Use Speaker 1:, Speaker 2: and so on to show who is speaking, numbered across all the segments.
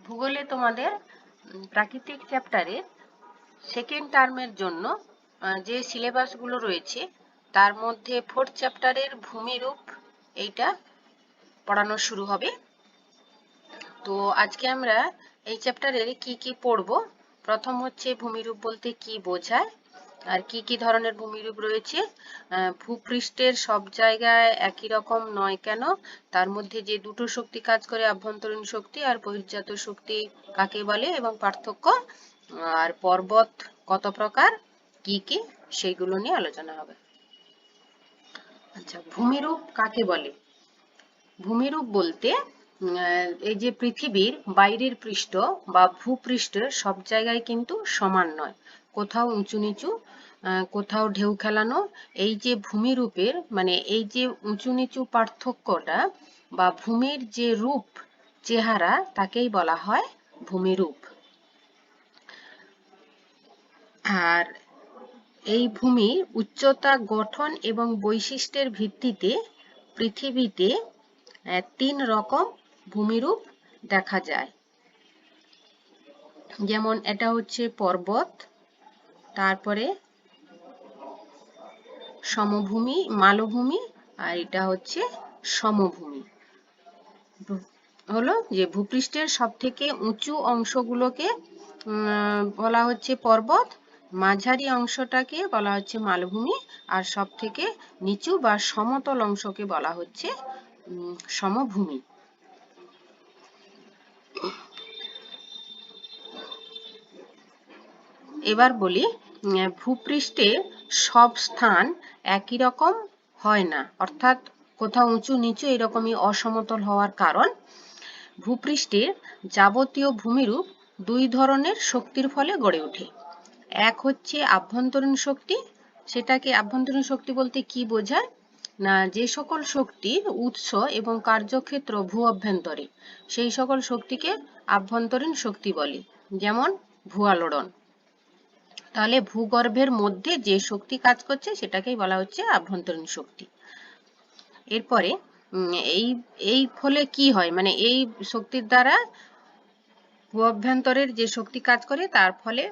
Speaker 1: ভূগোলে তোমাদের প্রাকৃতিক চ্যাপ্টারের সেকেন্ড টার্মের জন্য যে সিলেবাসগুলো রয়েছে তার মধ্যে ফোর্থ চ্যাপ্টারের ভূমিরূপ এইটা পড়ানো শুরু হবে। তো আজকে আমরা এই চ্যাপ্টারের কি কি পড়ব। প্রথম হচ্ছে ভূমিরূপ বলতে কি বোঝায় আর কি কি ধরনের ভূমিরূপ রয়েছে, ভূপৃষ্ঠের সব জায়গায় একই রকম নয় কেন, তার মধ্যে যে দুটো শক্তি কাজ করে আভ্যন্তরীণ শক্তি আর বহির্জাত শক্তি কাকে বলে এবং পার্থক্য, আর পর্বত কত প্রকার কি কি সেইগুলো নিয়ে আলোচনা হবে। আচ্ছা, ভূমিরূপ কাকে বলে? ভূমিরূপ বলতে এই যে পৃথিবীর বাইরের পৃষ্ঠ বা ভূপৃষ্ঠের সব জায়গায় কিন্তু সমান নয়, কোথাও উঁচু নিচু, কোথাও ঢেউ খেলানো। এই যে ভূমিরূপের মানে এই যে উঁচু নিচু পার্থক্যটা বা ভূমির যে রূপ চেহারা তাকেই বলা হয় ভূমিরূপ। আর এই ভূমির উচ্চতা, গঠন এবং বৈশিষ্ট্যের ভিত্তিতে পৃথিবীতে 3 রকম ভূমিরূপ দেখা যায়। যেমন এটা হচ্ছে পর্বত, তারপরে সমভূমি, মালভূমি, আর এটা হচ্ছে সমভূমি। হলো যে ভূপৃষ্ঠের সব থেকে উঁচু অংশগুলোকে বলা হচ্ছে পর্বত, মাঝারি অংশটাকে বলা হচ্ছে মালভূমি, আর সব থেকে নিচু বা সমতল অংশকে বলা হচ্ছে সমভূমি। এবার বলি, ভূপৃষ্ঠে সব স্থান একই রকম হয় না, অর্থাৎ কোথাও উঁচু নিচু এরকমই অসমতল হওয়ার কারণ ভূপৃষ্ঠের যাবতীয় ভূমিরূপ 2 ধরনের শক্তির ফলে গড়ে ওঠে। এক হচ্ছে আভ্যন্তরীণ শক্তি। সেটাকে আভ্যন্তরীণ শক্তি বলতে কি বোঝায় না, যে সকল শক্তির উৎস এবং কার্যক্ষেত্র ভূ অভ্যন্তরে সেই সকল শক্তিকে আভ্যন্তরীণ শক্তি বলে, যেমন ভূআলোড়ন। তাহলে ভূগর্ভের মধ্যে যে শক্তি কাজ করছে সেটাকেই বলা হচ্ছে আভ্যন্তরীণ শক্তি। এরপরে এই ফলে কি হয়, মানে এই শক্তির দ্বারা ভূ অভ্যন্তরের যে শক্তি কাজ করে তার ফলে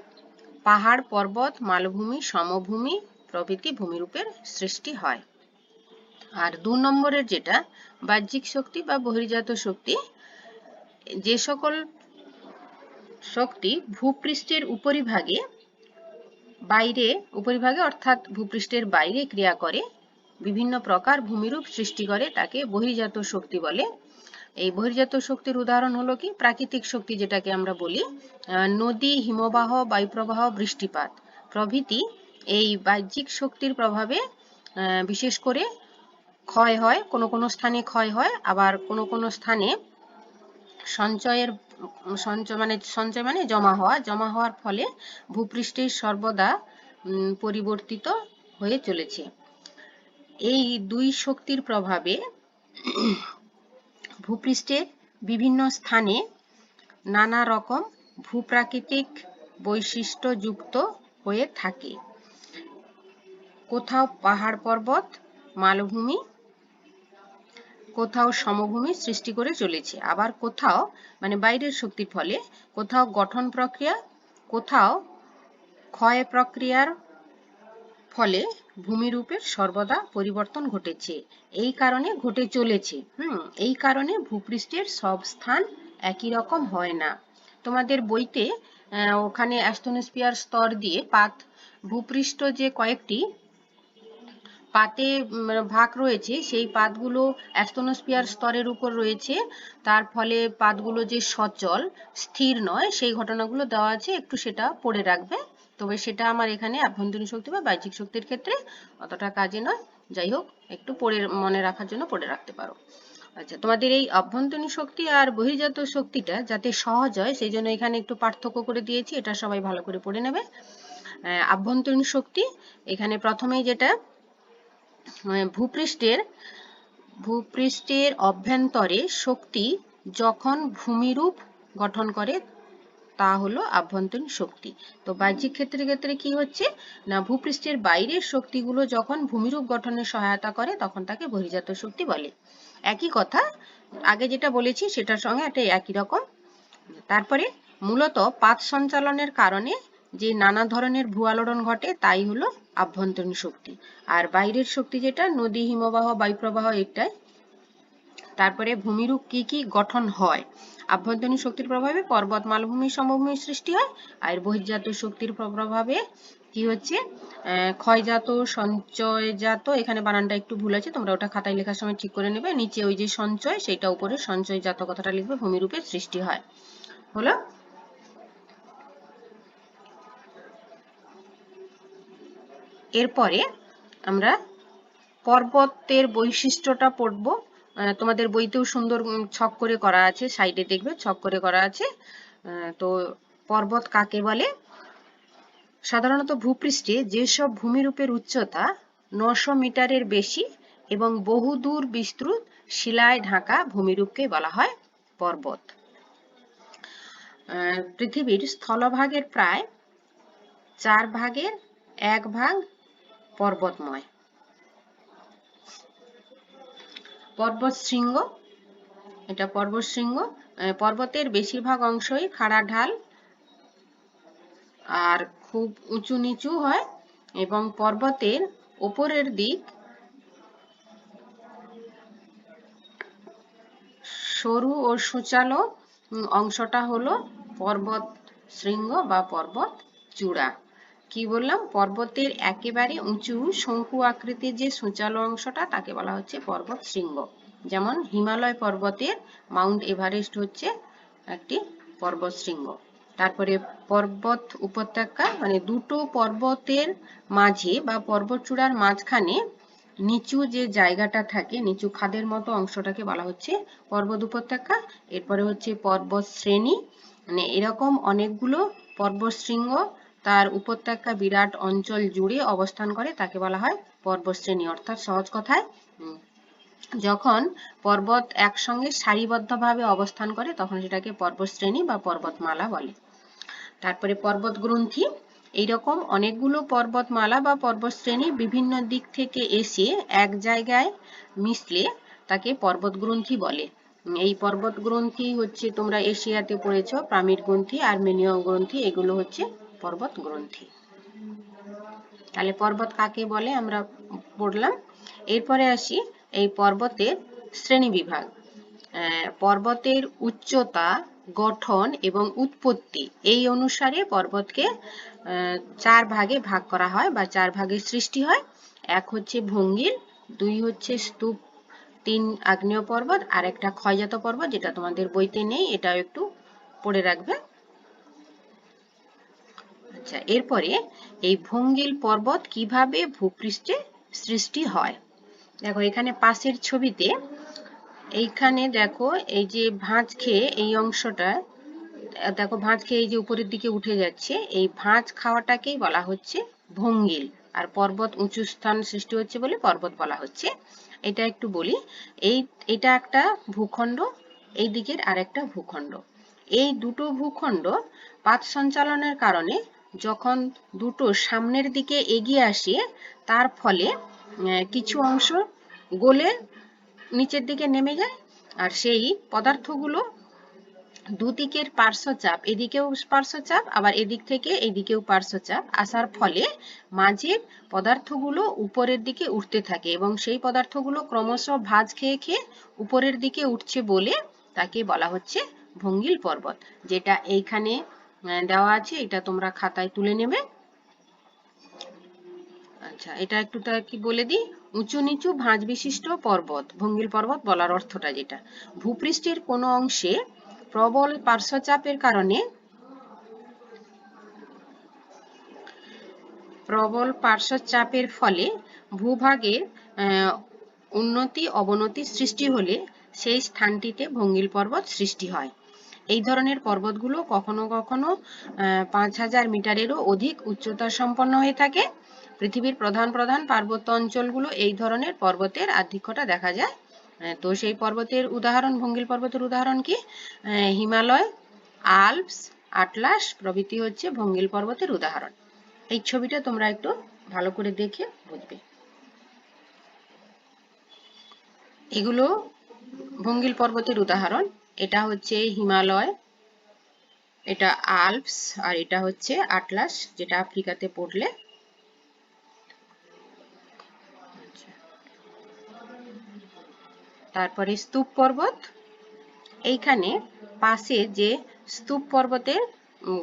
Speaker 1: পাহাড়, পর্বত, মালভূমি, সমভূমি প্রভৃতি ভূমিরূপের সৃষ্টি হয়। আর 2 নম্বরের যেটা বাহ্যিক শক্তি বা বহির্জাত শক্তি, যে সকল শক্তি ভূপৃষ্ঠের উপরিভাগে অর্থাৎ ভূপৃষ্ঠের বাইরে ক্রিয়া করে বিভিন্ন প্রকার ভূমিরূপ সৃষ্টি করে তাকে বহির্জাত শক্তি বলে। এই বহির্জাত শক্তির উদাহরণ হলো কি প্রাকৃতিক শক্তি, যেটাকে আমরা বলি নদী, হিমবাহ, বায়ুপ্রবাহ, বৃষ্টিপাত প্রভৃতি। এই বাহ্যিক শক্তির প্রভাবে বিশেষ করে ক্ষয় হয়, কোনো কোনো স্থানে ক্ষয় হয়, আবার কোনো কোনো স্থানে সঞ্চয় মানে জমা হওয়ার ফলে ভূপৃষ্ঠের সর্বদা পরিবর্তিত হয়ে চলেছে। এই 2 শক্তির প্রভাবে ভূপৃষ্ঠের বিভিন্ন স্থানে নানা রকম ভূপ্রাকৃতিক বৈশিষ্ট্য যুক্ত হয়ে থাকে। কোথাও পাহাড়, পর্বত, মালভূমি, কোথাও সমভূমি সৃষ্টি করে চলেছে, আবার কোথাও মানে বাইরের শক্তির ফলে কোথাও গঠন প্রক্রিয়া, কোথাও ক্ষয় প্রক্রিয়ার ফলে ভূমিরূপের সর্বদা পরিবর্তন ঘটেছে, এই কারণে ঘটে চলেছে। এই কারণে ভূপৃষ্ঠের সব স্থান একই রকম হয় না। তোমাদের বইতে ওখানে অ্যাস্টোনোস্ফিয়ার স্তর দিয়ে ভূপৃষ্ঠ যে কয়েকটি পাতে ভাগ রয়েছে, সেই পাতগুলো অ্যাস্টোনোস্ফিয়ার স্তরের উপর রয়েছে, তার ফলে পাতগুলো যে সচল স্থির নয় সেই ঘটনাগুলো দেওয়া আছে, একটু সেটা পড়ে রাখবে। তবে সেটা আমার এখানে আভ্যন্তরীণ শক্তি বা বাহ্যিক শক্তির ক্ষেত্রে অতটা কাজে নয়, যাই হোক একটু মনে রাখার জন্য পড়ে রাখতে পারো। আচ্ছা, তোমাদের এই অভ্যন্তরীণ শক্তি আর বহির্জাত শক্তিটা যাতে সহজ হয় সেই জন্য এখানে একটু পার্থক্য করে দিয়েছি, এটা সবাই ভালো করে পড়ে নেবে। আভ্যন্তরীণ শক্তি এখানে প্রথমেই যেটা ভূপৃষ্ঠের অভ্যন্তরে শক্তি যখন ভূমিরূপ গঠন করে তা হলো আভ্যন্তরীণ শক্তি। তো বাহ্যিক ক্ষেত্রে কি হচ্ছে না, ভূপৃষ্ঠের বাইরের শক্তিগুলো যখন ভূমিরূপ গঠনে সহায়তা করে তখন তাকে বহির্জাত শক্তি বলে। একই কথা আগে যেটা বলেছি সেটার সঙ্গে এটা একই রকম। তারপরে মূলত পাত সঞ্চালনের কারণে যে নানা ধরনের ভূআলোড়ন ঘটে তাই হলো আভ্যন্তরীণ শক্তি। আর বাইরের শক্তি যেটা নদী, হিমবাহ, বায়ুপ্রবাহ এটাই। তারপরে ভূমিরূপ কি কি গঠন হয়? আভ্যন্তরীণ শক্তির প্রভাবে পর্বত, মালভূমি, সমভূমির সৃষ্টি হয়। আর বহির্জাত শক্তির প্রভাবে কি হচ্ছে? ক্ষয়জাত, সঞ্চয়জাত, এখানে বানানটা একটু ভুল আছে, তোমরা ওটা খাতায় লেখার সময় ঠিক করে নেবে। নিচে ওই যে সঞ্চয়, সেটা উপরে সঞ্চয়জাত কথাটা লিখবে, ভূমিরূপের সৃষ্টি হয়। হলো? এরপরে আমরা পর্বতের বৈশিষ্ট্যটা পড়ব। তোমাদের বইতেও সুন্দর ছক করে করা আছে, সাইডে দেখবে ছক করে করা আছে। তো পর্বত কাকে বলে? সাধারণত ভূপৃষ্ঠে যেসব ভূমিরূপের উচ্চতা 900 মিটারের বেশি এবং বহুদূর বিস্তৃত শিলায় ঢাকা ভূমিরূপকে বলা হয় পর্বত। পৃথিবীর স্থলভাগের প্রায় 4 ভাগের 1 ভাগ পর্বতময়। পর্বত শৃঙ্গ, এটা পর্বত শৃঙ্গ। পর্বতের বেশিরভাগ অংশই খাড়া ঢাল আর খুব উঁচু নিচু হয় এবং পর্বতের উপরের দিক সরু ও সূচালো অংশটা হলো পর্বত শৃঙ্গ বা পর্বত চূড়া। কি বললাম? পর্বতের একেবারে উঁচু শঙ্কু আকৃতির যে সূচালো অংশটা তাকে বলা হচ্ছে পর্বত শৃঙ্গ। যেমন হিমালয় পর্বতের মাউন্ট এভারেস্ট হচ্ছে একটি পর্বত শৃঙ্গ। তারপরে পর্বত উপত্যকা, মানে দুটো পর্বতের মাঝে বা পর্বত চূড়ার মাঝখানে নিচু যে জায়গাটা থাকে, নিচু খাদের মতো অংশটাকে বলা হচ্ছে পর্বত উপত্যকা। এরপরে হচ্ছে পর্বত শ্রেণী, মানে এরকম অনেকগুলো পর্বত শৃঙ্গ তার উপত্যকা বিরাট অঞ্চল জুড়ে অবস্থান করে, তাকে বলা হয় পর্বত শ্রেণী। অর্থাৎ সহজ কথায় যখন পর্বত একসঙ্গে সারিবদ্ধভাবে অবস্থান করে তখন সেটাকে পর্বত শ্রেণী বা পর্বতমালা বলে। তারপরে পর্বত গ্রন্থি, এইরকম অনেকগুলো পর্বতমালা বা পর্বত শ্রেণী বিভিন্ন দিক থেকে এসে এক জায়গায় মিশলে তাকে পর্বত গ্রন্থি বলে। এই পর্বত গ্রন্থি হচ্ছে, তোমরা এশিয়াতে পড়েছো প্রামিড গ্রন্থি, আর্মেনীয় গ্রন্থি, এগুলো হচ্ছে পর্বত গ্রন্থি। তাহলে পর্বত কাকে বলে আমরা পড়লাম। এরপরে আসি এই পর্বতের শ্রেণীবিভাগ। পর্বতের উচ্চতা, গঠন এবং উৎপত্তি এই অনুসারে পর্বতকে 4 ভাগে ভাগ করা হয় বা 4 ভাগে সৃষ্টি হয়। 1 হচ্ছে ভঙ্গিল, 2 হচ্ছে স্তূপ, 3 আগ্নেয় পর্বত, আর একটা ক্ষয়জাত পর্বত যেটা তোমাদের বইতে নেই, এটাও একটু পড়ে রাখবে। আচ্ছা, এরপরে এই ভঙ্গিল পর্বত কিভাবে ভূপৃষ্ঠে সৃষ্টি হয়? দেখো এখানে পাশের ছবিতে, এইখানে দেখো এই যে ভাঁজ খেয়ে এই অংশটা দেখো, ভাঁজ খেয়ে এই যে উপরের দিকে উঠে যাচ্ছে, এই ভাঁজ খাওয়াটাকেই বলা হচ্ছে ভঙ্গিল। আর পর্বত উঁচু স্থান সৃষ্টি হচ্ছে বলে পর্বত বলা হচ্ছে। এটা একটু বলি, এটা একটা ভূখণ্ড, এই দিকের আরেকটা ভূখণ্ড। এই দুটো ভূখণ্ড পাত সঞ্চালনের কারণে যখন দুটো সামনের দিকে এগিয়ে আসে তার ফলে কিছু অংশ গলে নিচের দিকে নেমে যায়। আর সেই পদার্থগুলো দুদিকের পার্শ্বচাপ, এদিকেও পার্শ্বচাপ আবার এদিক থেকে এদিকেও পার্শ্বচাপ আসার ফলে মাঝের পদার্থগুলো উপরের দিকে উঠতে থাকে এবং সেই পদার্থগুলো ক্রমশ ভাঁজ খেয়ে খেয়ে উপরের দিকে উঠছে বলে তাকে বলা হচ্ছে ভঙ্গিল পর্বত। যেটা এইখানে দেওয়া আছে, এটা তোমরা খাতায় তুলে নেবে। আচ্ছা, এটা একটু কি বলে দিই, উঁচু নিচু ভাঁজ বিশিষ্ট পর্বত, ভঙ্গিল পর্বত বলার অর্থটা যেটা, ভূপৃষ্ঠের কোনো অংশে প্রবল পার্শ্বচাপের কারণে ফলে ভূভাগের উন্নতি অবনতি সৃষ্টি হলে সেই স্থানটিতে ভঙ্গিল পর্বত সৃষ্টি হয়। এই ধরনের পর্বতগুলো কখনো কখনো 5000 মিটারেরও অধিক উচ্চতা সম্পন্ন হয়ে থাকে। পৃথিবীর প্রধান প্রধান পার্বত্য অঞ্চলগুলো এই ধরনের পর্বতের আধিক্যটা দেখা যায়। তো সেই পর্বতের উদাহরণ, ভঙ্গিল পর্বতের উদাহরণ কি? হিমালয়, আল্পস, আটলাস প্রভৃতি হচ্ছে ভঙ্গিল পর্বতের উদাহরণ। এই ছবিটা তোমরা একটু ভালো করে দেখে বুঝবে। এগুলো ভঙ্গিল পর্বতের উদাহরণ। এটা হচ্ছে হিমালয়, এটা আল্পস আর এটা হচ্ছে আটলাস, যেটা আফ্রিকাতে পড়লে। তারপরে স্তূপ পর্বত, এইখানে পাশে যে স্তূপ পর্বতের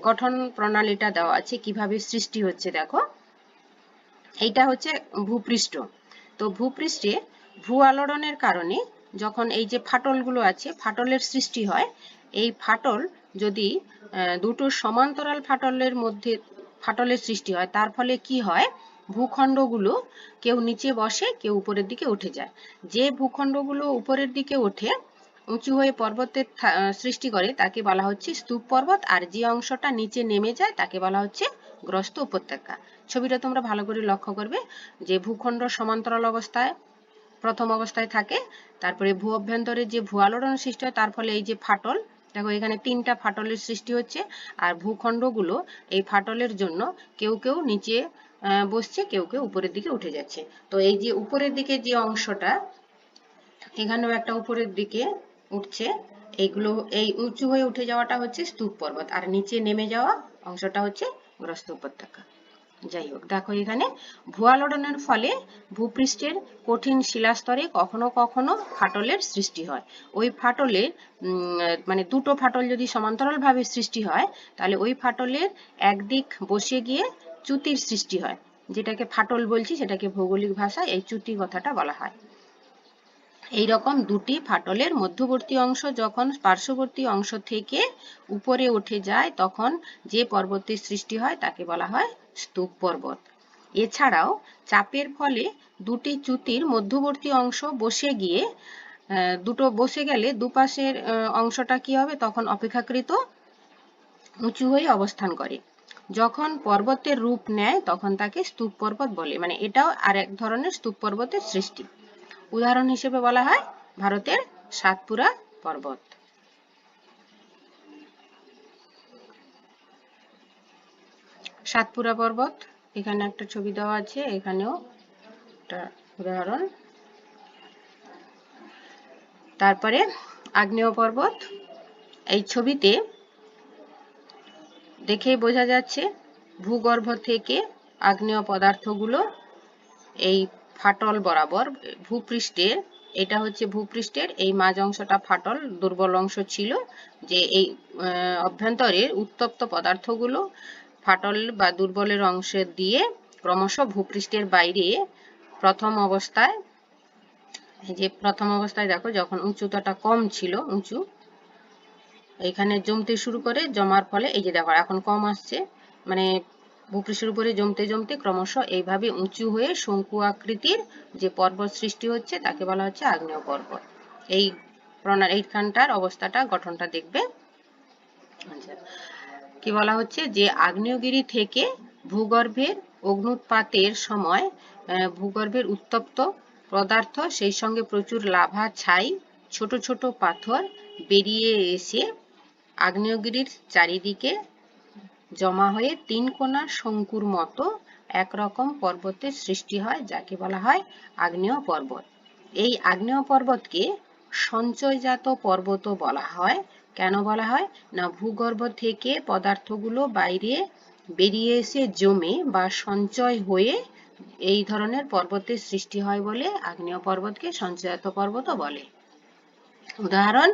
Speaker 1: গঠন প্রণালীটা দেওয়া আছে, কিভাবে সৃষ্টি হচ্ছে দেখো। এইটা হচ্ছে ভূপৃষ্ঠ। তো ভূপৃষ্ঠে ভূ আলোড়নের কারণে যখন এই যে ফাটলগুলো আছে, ফাটলের সৃষ্টি হয়। এই ফাটল যদি দুটো সমান্তরাল ফাটলের মধ্যে ফাটলের সৃষ্টি হয়, তার ফলে কি হয়, ভূখণ্ডগুলো কেউ নিচে বসে, কেউ উপরের দিকে উঠে যায়। যে ভূখণ্ডগুলো উপরের দিকে ওঠে, উঁচু হয়ে পর্বতের সৃষ্টি করে, তাকে বলা হচ্ছে স্তূপ পর্বত। আর যে অংশটা নিচে নেমে যায় তাকে বলা হচ্ছে গ্রস্ত উপত্যকা। ছবিটা তোমরা ভালো করে লক্ষ্য করবে যে ভূখণ্ড সমান্তরাল অবস্থায় প্রথম অবস্থায় থাকে, তারপরে ভূ অভ্যন্তরে যে ভূ আলোড়ন সৃষ্টি হয়, তার ফলে এই যে ফাটল, দেখো এখানে 3টা ফাটলের সৃষ্টি হচ্ছে। আর ভূখণ্ডগুলো এই ফাটলের জন্য কেউ কেউ নিচে বসছে, কেউ কেউ উপরের দিকে উঠে যাচ্ছে। তো এই যে উপরের দিকে যে অংশটা, এখানেও একটা উপরের দিকে উঠছে, এইগুলো এই উঁচু হয়ে উঠে যাওয়াটা হচ্ছে স্তূপ পর্বত, আর নিচে নেমে যাওয়া অংশটা হচ্ছে গ্রস্ত উপত্যকা। যাই হোক, দেখো এখানে ভূয়ালোড়নের ফলে ভূপৃষ্ঠের কঠিন শিলাস্তরে কখনো কখনো ফাটলের সৃষ্টি হয়। ওই ফাটলে মানে দুটো ফাটল যদি সমান্তরালভাবে সৃষ্টি হয়, তাহলে ওই ফাটলের একদিক বসে গিয়ে চ্যুতির সৃষ্টি হয়। যেটাকে ফাটল বলছি, সেটাকে ভৌগোলিক ভাষায় এই চ্যুতি কথাটা বলা হয়। এইরকম দুটি ফাটলের মধ্যবর্তী অংশ যখন পার্শ্ববর্তী অংশ থেকে উপরে উঠে যায়, তখন যে পর্বতের সৃষ্টি হয় তাকে বলা হয় স্তূপ পর্বত। এছাড়াও চাপের ফলে দুটি চ্যুতির মধ্যবর্তী অংশ বসে গিয়ে দুটো বসে গেলে দুপাশের অংশটা কি হবে, তখন অপেক্ষাকৃত উঁচু হয়ে অবস্থান করে। যখন পর্বতের রূপ নেয় তখন তাকে স্তূপ পর্বত বলে। মানে এটাও আর এক ধরনের স্তূপ পর্বতের সৃষ্টি। উদাহরণ হিসেবে বলা হয় ভারতের সাতপুরা পর্বত। সাতপুরা পর্বত, এখানে একটা ছবি দেওয়া আছে, এখানেও একটা উদাহরণ। তারপরে আগ্নেয় পর্বত, এই ছবিতে দেখেই বোঝা যাচ্ছে ভূগর্ভ থেকে আগ্নেয় পদার্থগুলো এই ফাটল বরাবর ভূপৃষ্ঠের, এটা হচ্ছে ভূপৃষ্ঠের এই মাঝ অংশটা ফাটল, দুর্বল অংশ ছিল, যে এই অভ্যন্তরের উত্তপ্ত পদার্থগুলো ফাটল বা দুর্বলের অংশে দিয়ে ক্রমশ ভূপৃষ্ঠের বাইরে প্রথম অবস্থায়, এই যে প্রথম অবস্থায় দেখো যখন উচ্চতাটা কম ছিল, উঁচু, এখানে জমতে শুরু করে, জমার ফলে এই যে দেখো এখন কম আসছে, মানে ভূপৃষ্ঠের উপরে জমতে জমতে ক্রমশ এইভাবে উঁচু হয়ে শঙ্কু আকৃতির যে পর্বত সৃষ্টি হচ্ছে তাকে বলা হচ্ছে আগ্নেয় পর্বত। এই এইখানটার অবস্থাটা, গঠনটা দেখবে। আচ্ছা, কি বলা হচ্ছে যে আগ্নেয়গিরি থেকে ভূগর্ভের অগ্নুৎপাতের সময় ভূগর্ভের উত্তপ্ত পদার্থ, সেই সঙ্গে প্রচুর লাভা ছাই, ছোট ছোট পাথর বেরিয়ে এসে আগ্নেয়গিরির চারিদিকে জমা হয়ে 3 কোণা শঙ্কুর মতো একরকম পর্বতের সৃষ্টি হয়, যাকে বলা হয় আগ্নেয় পর্বত। এই আগ্নেয় পর্বতকে সঞ্চয়জাত পর্বতও বলা হয়। কেন বলা হয় না, ভূগর্ভ থেকে পদার্থগুলো বাইরে বেরিয়ে এসে জমে বা সঞ্চয় হয়ে এই ধরনের পর্বতের সৃষ্টি হয় বলে আগ্নেয় পর্বতকে সঞ্চয়জাত পর্বতও বলে। উদাহরণ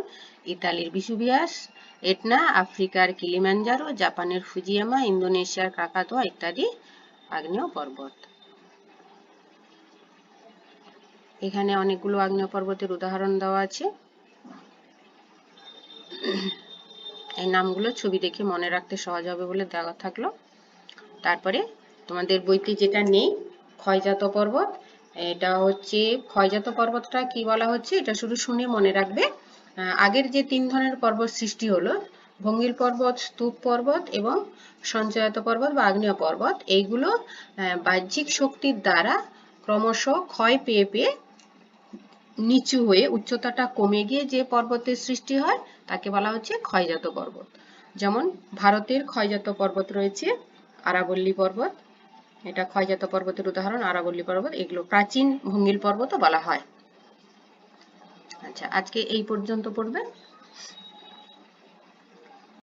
Speaker 1: ইতালির ভিসুভিয়াস, এটনা, আফ্রিকার কিলিমাঞ্জারো, জাপানের ফুজিয়ামা, ইন্দোনেশিয়ার ক্রাকাতোয়া ইত্যাদি আগ্নেয় পর্বত। এখানে অনেকগুলো আগ্নেয় পর্বতের উদাহরণ দেওয়া আছে, এই নামগুলো ছবি দেখে মনে রাখতে সহজ হবে বলে দেওয়া থাকলো। তারপরে তোমাদের বইতে যেটা নেই, ক্ষয়জাত পর্বত, এটা হচ্ছে ক্ষয়জাত পর্বতটা কি বলা হচ্ছে এটা শুধু শুনে মনে রাখবে। আগের যে 3 ধরনের পর্বত সৃষ্টি হলো, ভঙ্গিল পর্বত, স্তূপ পর্বত এবং সঞ্চয়জাত পর্বত বা আগ্নেয় পর্বত, এইগুলো বাহ্যিক শক্তির দ্বারা ক্রমশ ক্ষয় পেয়ে পেয়ে নিচু হয়ে উচ্চতাটা কমে গিয়ে যে পর্বতের সৃষ্টি হয় তাকে বলা হচ্ছে ক্ষয়জাত পর্বত। যেমন ভারতের ক্ষয়জাত পর্বত রয়েছে আরাবল্লী পর্বত, এটা ক্ষয়জাত পর্বতের উদাহরণ, আরাবল্লী পর্বত, এগুলো প্রাচীন ভঙ্গিল পর্বতও বলা হয়। আচ্ছা, আজকে এই পর্যন্ত পড়বে।